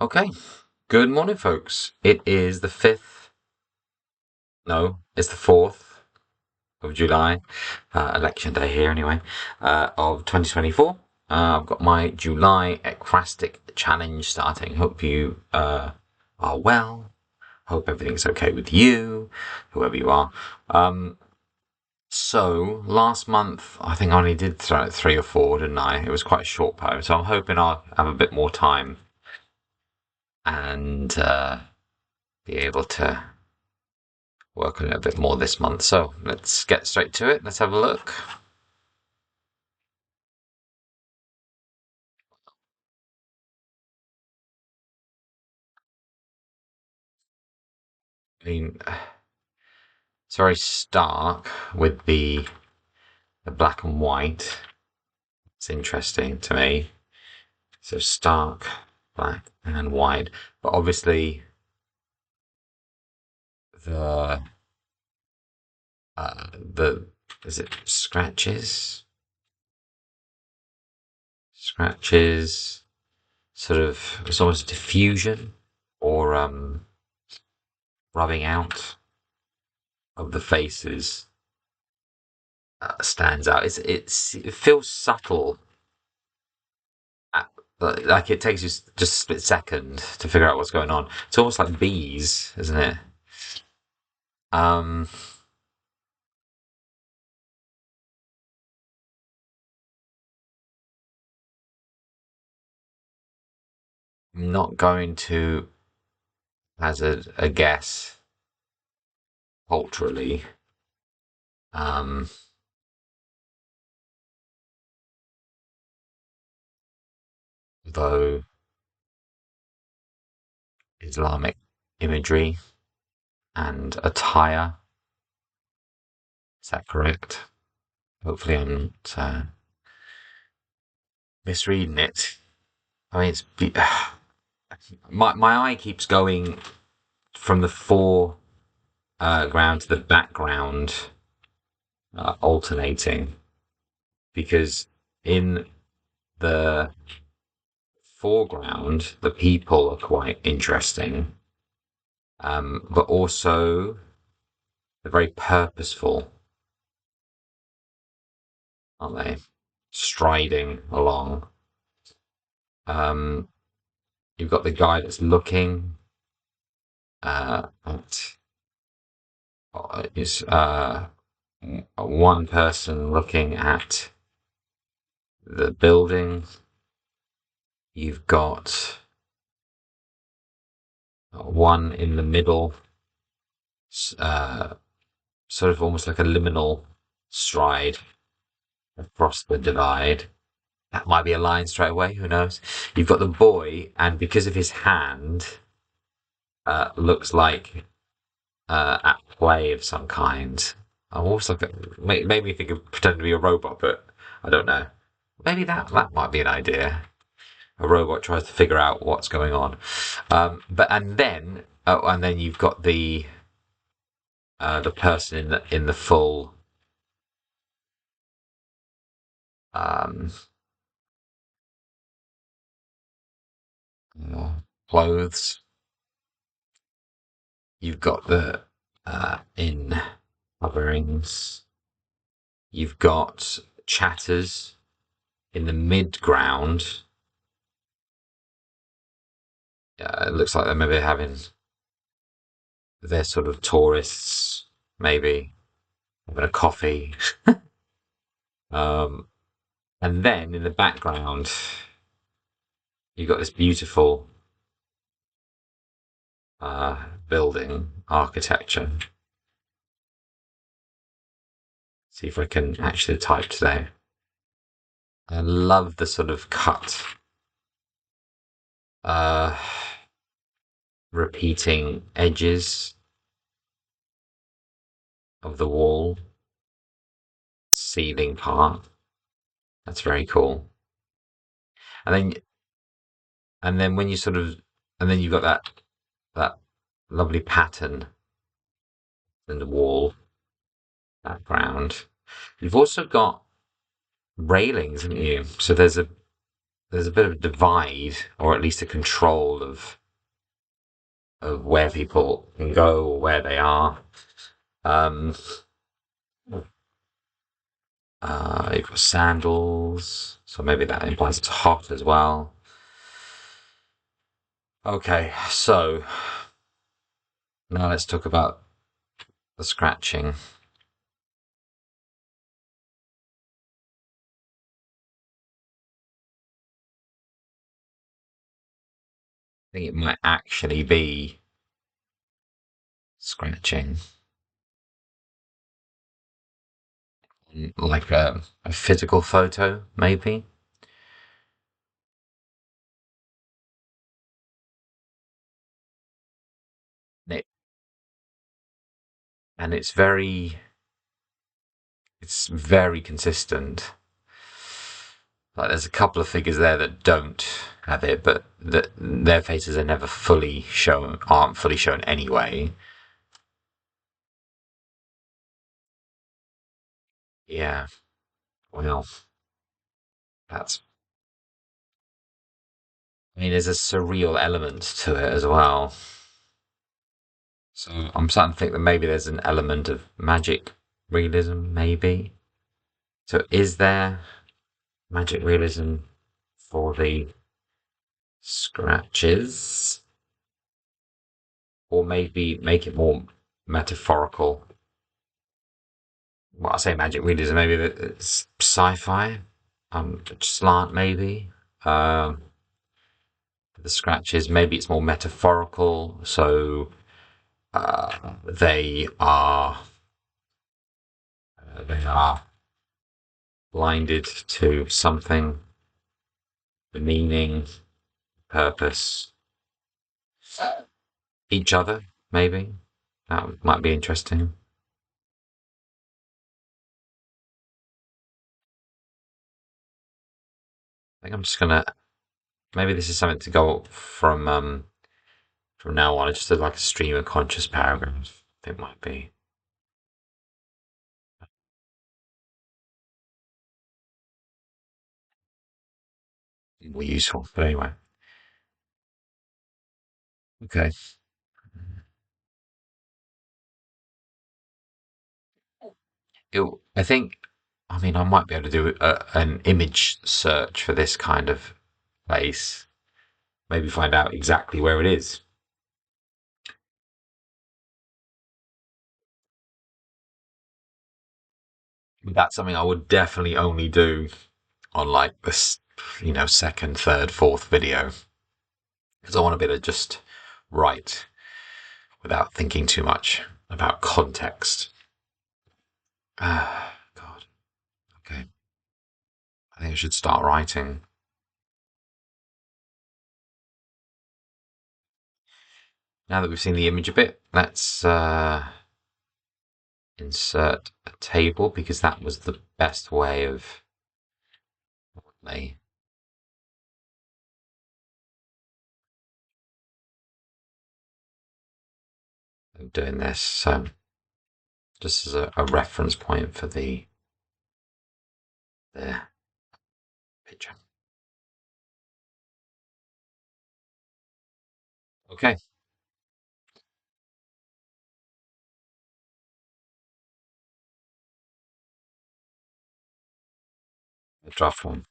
Okay, good morning, folks. It is the 5th, no, it's the 4th of July, election day here anyway, of 2024. I've got my July Ekphrastic challenge starting. Hope you are well. Hope everything's okay with you, whoever you are. So, last month, I think I only did three or four, didn't I? It was quite a short poem, so I'm hoping I'll have a bit more time and be able to work on it a bit more this month. So let's get straight to it. Let's have a look. I mean, it's very stark with the black and white. It's interesting to me. So stark, black and white, but obviously the the is it scratches, sort of it's almost diffusion or rubbing out of the faces stands out. It feels subtle. Like it takes you just a split second to figure out what's going on. It's almost like bees, isn't it? Um, I'm not going to hazard a guess culturally. Um, though Islamic imagery and attire. Is that correct? Hopefully, I'm not misreading it. I mean, my eye keeps going from the foreground to the background, alternating because in the foreground, the people are quite interesting, but also they're very purposeful, aren't they? Striding along. Um, you've got the guy that's looking at is one person looking at the building. You've got one in the middle, uh, sort of almost like a liminal stride across the divide. That might be a line straight away. Who knows? You've got the boy, and because of his hand, looks like at play of some kind. I'm also made me think of pretending to be a robot, but I don't know. Maybe that might be an idea. A robot tries to figure out what's going on. And then you've got the person in the full um, clothes. You've got the in coverings. You've got chatters in the mid ground. It looks like they're maybe having they're sort of tourists, maybe having a coffee. Um, and then in the background, you've got this beautiful building architecture. See if I can actually type today. I love the sort of cut, uh, repeating edges of the wall, ceiling part. That's very cool. And then when you sort of, and then you've got that lovely pattern in the wall background. You've also got railings, haven't you? So there's there's a bit of a divide, or at least a control of where people can go or where they are. Um, you've got sandals, so maybe that implies it's hot as well. Okay, so now let's talk about the scratching. I think it might actually be scratching, like a physical photo, maybe. And and it's very consistent. Like there's a couple of figures there that don't have it, but their faces are never fully shown, aren't fully shown anyway. Yeah, well, that's. I mean, there's a surreal element to it as well. So I'm starting to think that maybe there's an element of magic realism, maybe. So is there magic realism for the scratches? Or maybe make it more metaphorical? Well, I say magic realism, maybe it's sci-fi, slant maybe. Um, the scratches, maybe it's more metaphorical. So they are blinded to something, the meaning, purpose, each other. Maybe that might be interesting. I think I'm just gonna. Maybe this is something to go from now on. It's just like a stream of conscious paragraphs. I think might be more useful. But anyway, okay. I think. I mean, I might be able to do an image search for this kind of place. Maybe find out exactly where it is. That's something I would definitely only do on like this, second, third, fourth video, because I want to be able to just write without thinking too much about context. Ah, God. Okay. I think I should start writing. Now that we've seen the image a bit, let's insert a table because that was the best way of doing this. So just as a reference point for the picture. Okay, the draft one.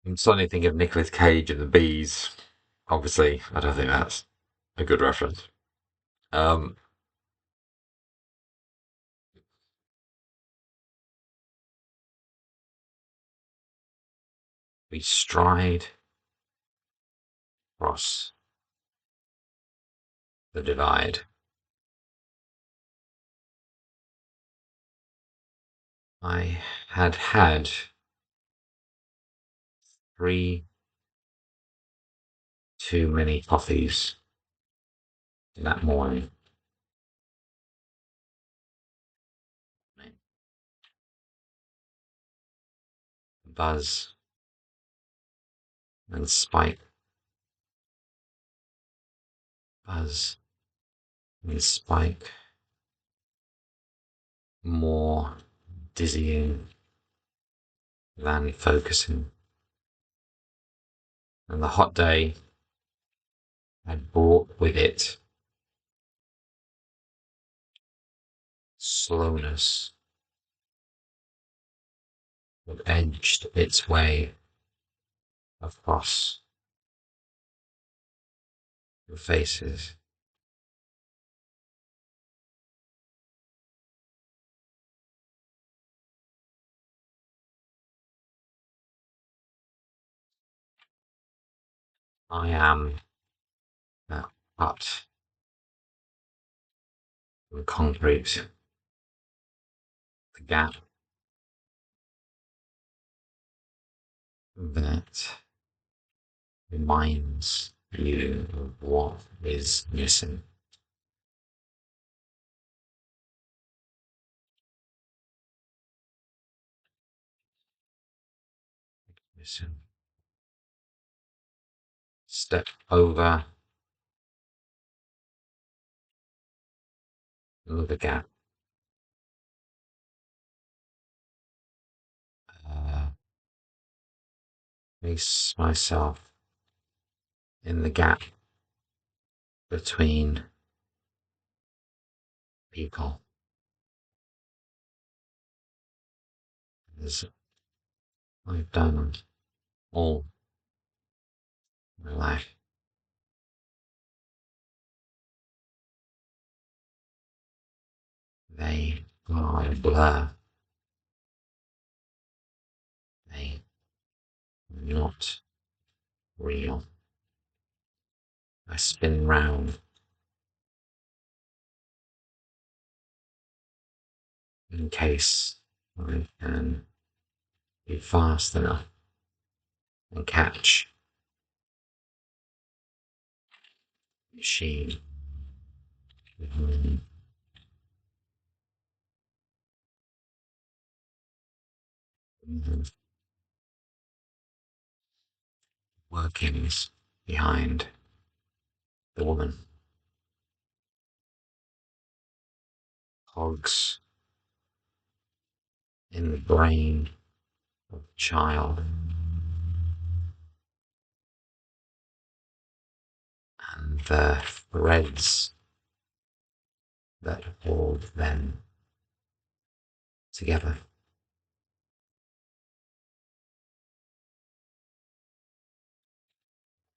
I'm suddenly thinking of Nicolas Cage and the bees. Obviously, I don't think that's a good reference. Um, we stride across the divide. I had three too many coffees that morning. Buzz and spike, buzz and spike, more dizzying than focusing. And the hot day had brought with it slowness that edged its way across your faces. I am that hut from concrete, the gap that reminds you of what is missing. Missing. Step over the gap. Uh, Place myself in the gap between people. As I've done all my life. They are a blur. They are not real. I spin round in case I can be fast enough and catch the machine behind the workings behind the woman. Cogs in the brain of the child and the threads that hold them together.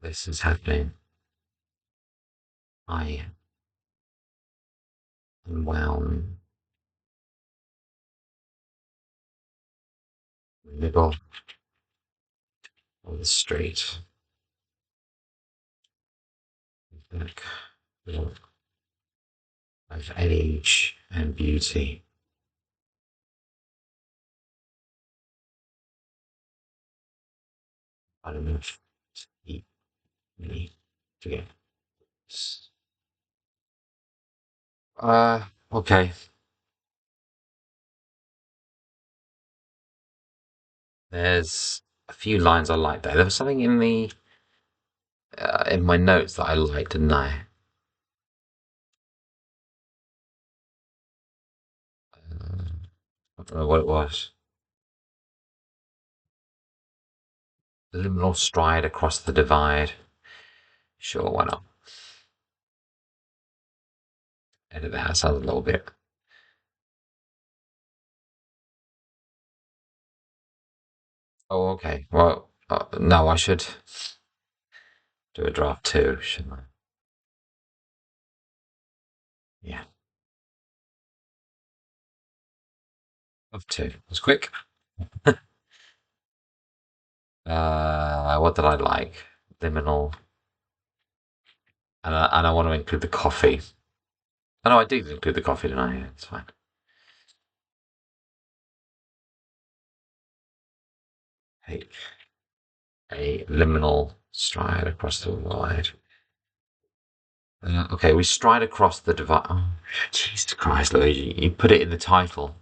This is happening. I am wound in the middle of the street. Back of age and beauty. I don't know if to eat me to okay. There's a few lines I like there. There was something in my notes that I liked, didn't I? I don't know what it was. Liminal stride across the divide. Sure, why not? Edit that. Sounds a little bit. Oh, okay. Well, no, I should do a draft two, shouldn't I? Yeah, of two. It was quick. What did I like? Liminal, and I want to include the coffee. Oh, no, I did include the coffee, didn't I? Yeah, it's fine. Take a liminal stride across the divide. Okay, we stride across the divide. Oh, Jesus Christ, Luigi! You put it in the title,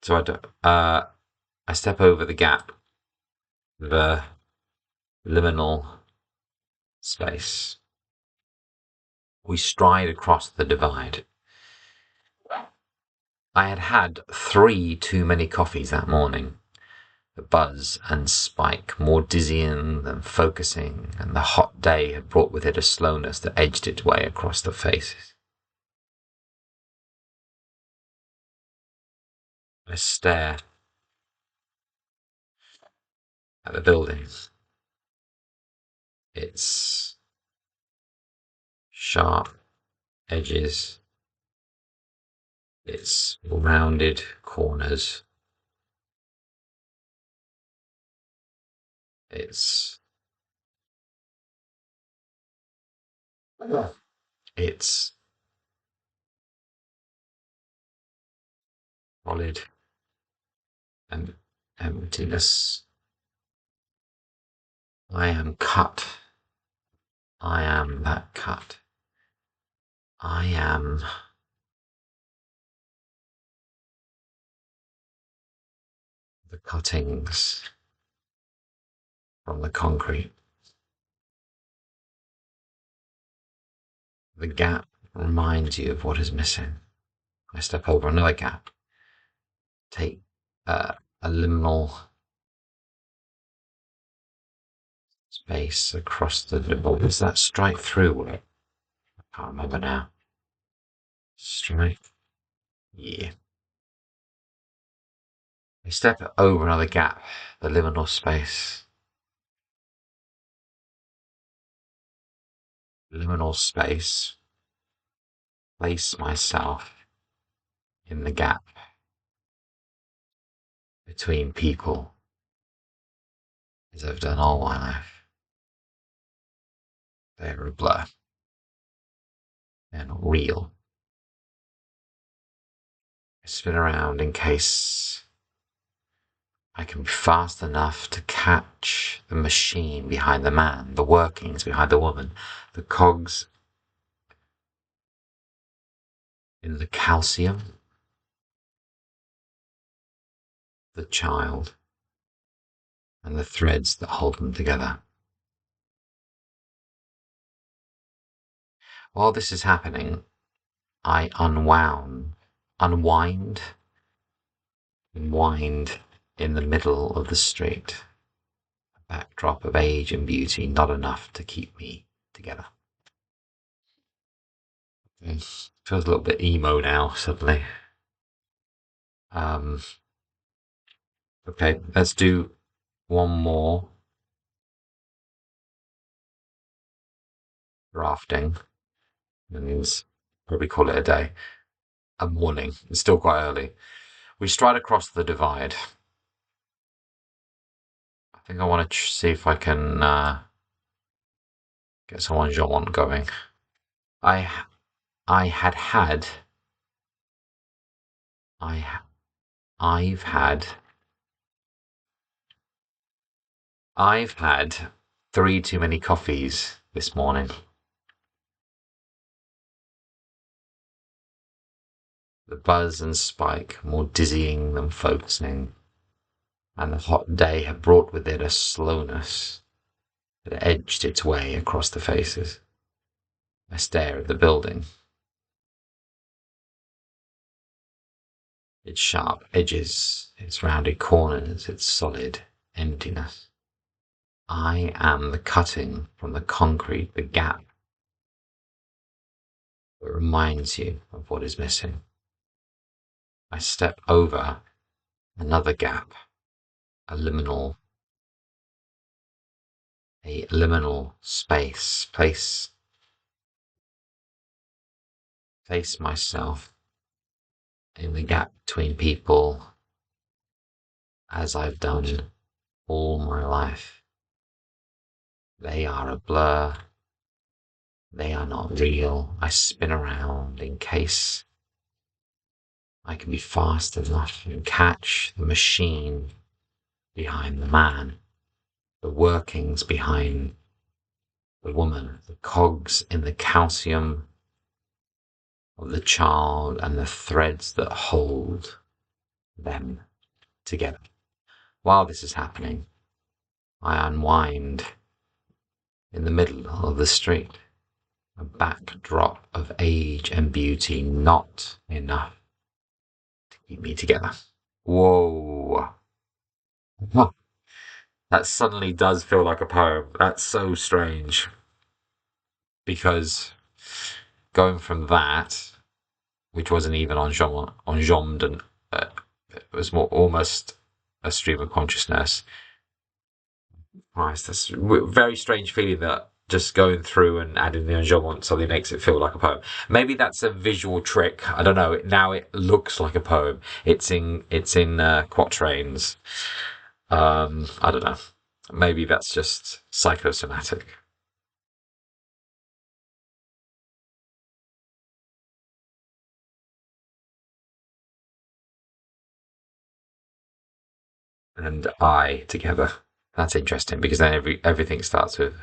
so I don't. I step over the gap, the liminal space. We stride across the divide. I had had 3 too many coffees that morning. The buzz and spike more dizzying than focusing, and the hot day had brought with it a slowness that edged its way across the faces. I stare at the building. Its sharp edges, its rounded corners, its solid and emptiness. I am cut. I am that cut. I am the cuttings from the concrete. The gap reminds you of what is missing. I step over another gap, take a liminal space across the middle. Does that strike through it? I can't remember now. Strike? Yeah. I step over another gap, the liminal space. Liminal space. Place myself in the gap between people, as I've done all my life. They're a blur. They're not real. I spin around in case I can be fast enough to catch the machine behind the man, the workings behind the woman, the cogs in the calcium, the child, and the threads that hold them together. While this is happening, I unwind in the middle of the street. A backdrop of age and beauty, not enough to keep me together. It feels a little bit emo now, suddenly. Okay, let's do one more drafting, and probably call it a day. A morning. It's still quite early. We stride across the divide. I think I want to see if I can get someone jaunt going. I had had. I've had. I've had 3 too many coffees this morning. The buzz and spike more dizzying than focusing, and the hot day had brought with it a slowness that edged its way across the faces. I stare at the building. Its sharp edges, its rounded corners, its solid emptiness. I am the cutting from the concrete, the gap that reminds you of what is missing. I step over another gap, a liminal space, place myself in the gap between people, as I've done all my life. They are a blur. They are not real. I spin around in case I can be fast enough and catch the machine behind the man, the workings behind the woman, the cogs in the calcium of the child, and the threads that hold them together. While this is happening, I unwind in the middle of the street, a backdrop of age and beauty, not enough to keep me together. Whoa. Huh. That suddenly does feel like a poem. That's so strange because going from that, which wasn't even enjambed, and it was more almost a stream of consciousness. Christ, that's a very strange feeling that just going through and adding the enjambment suddenly makes it feel like a poem. Maybe that's a visual trick. I don't know. Now it looks like a poem. It's in quatrains. I don't know. Maybe that's just psychosomatic. And I together. That's interesting because then everything starts with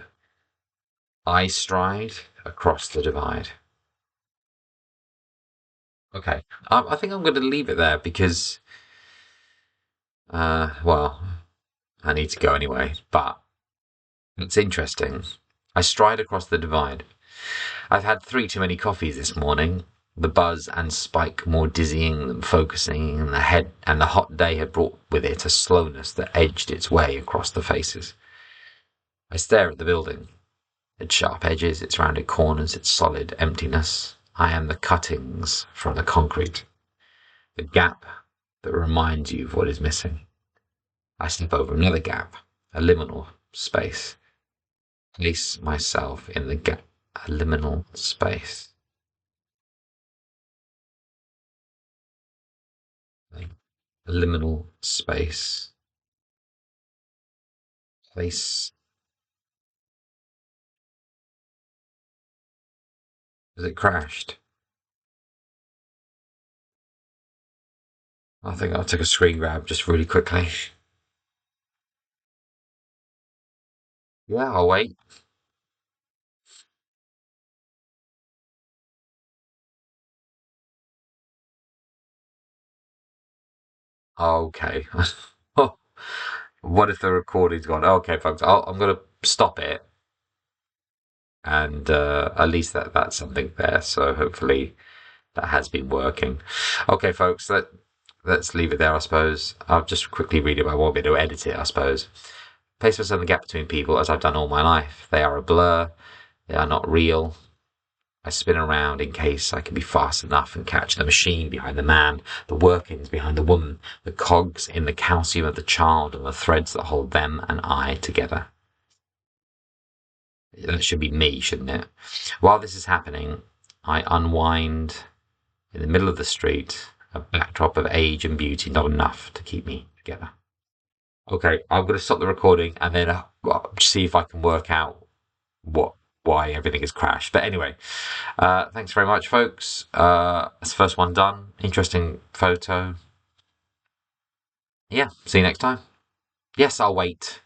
I stride across the divide. Okay, I think I'm going to leave it there because, well, I need to go anyway. But it's interesting. I stride across the divide. I've had three too many coffees this morning. The buzz and spike more dizzying than focusing, and the head and the hot day had brought with it a slowness that edged its way across the faces. I stare at the building, its sharp edges, its rounded corners, its solid emptiness. I am the cuttings from the concrete, the gap that reminds you of what is missing. I step over another gap, a liminal space. Place myself in the gap, a liminal space. A liminal space. Place. Has it crashed? I think I'll take a screen grab just really quickly. Yeah, I'll wait. Okay. What if the recording's gone? Okay, folks, I'm going to stop it, and at least that's something there. So hopefully that has been working. Okay, folks, let's leave it there. I suppose I'll just quickly read it. I won't be able to edit it. I suppose place myself in the gap between people as I've done all my life. They are a blur. They are not real. I spin around in case I can be fast enough and catch the machine behind the man, the workings behind the woman, the cogs in the calcium of the child, and the threads that hold them and I together. That should be me, shouldn't it? While this is happening, I unwind in the middle of the street, a backdrop of age and beauty not enough to keep me together. Okay, I'm going to stop the recording and then well, see if I can work out what why everything has crashed. But anyway, thanks very much, folks. That's the first one done. Interesting photo. Yeah, see you next time. Yes, I'll wait.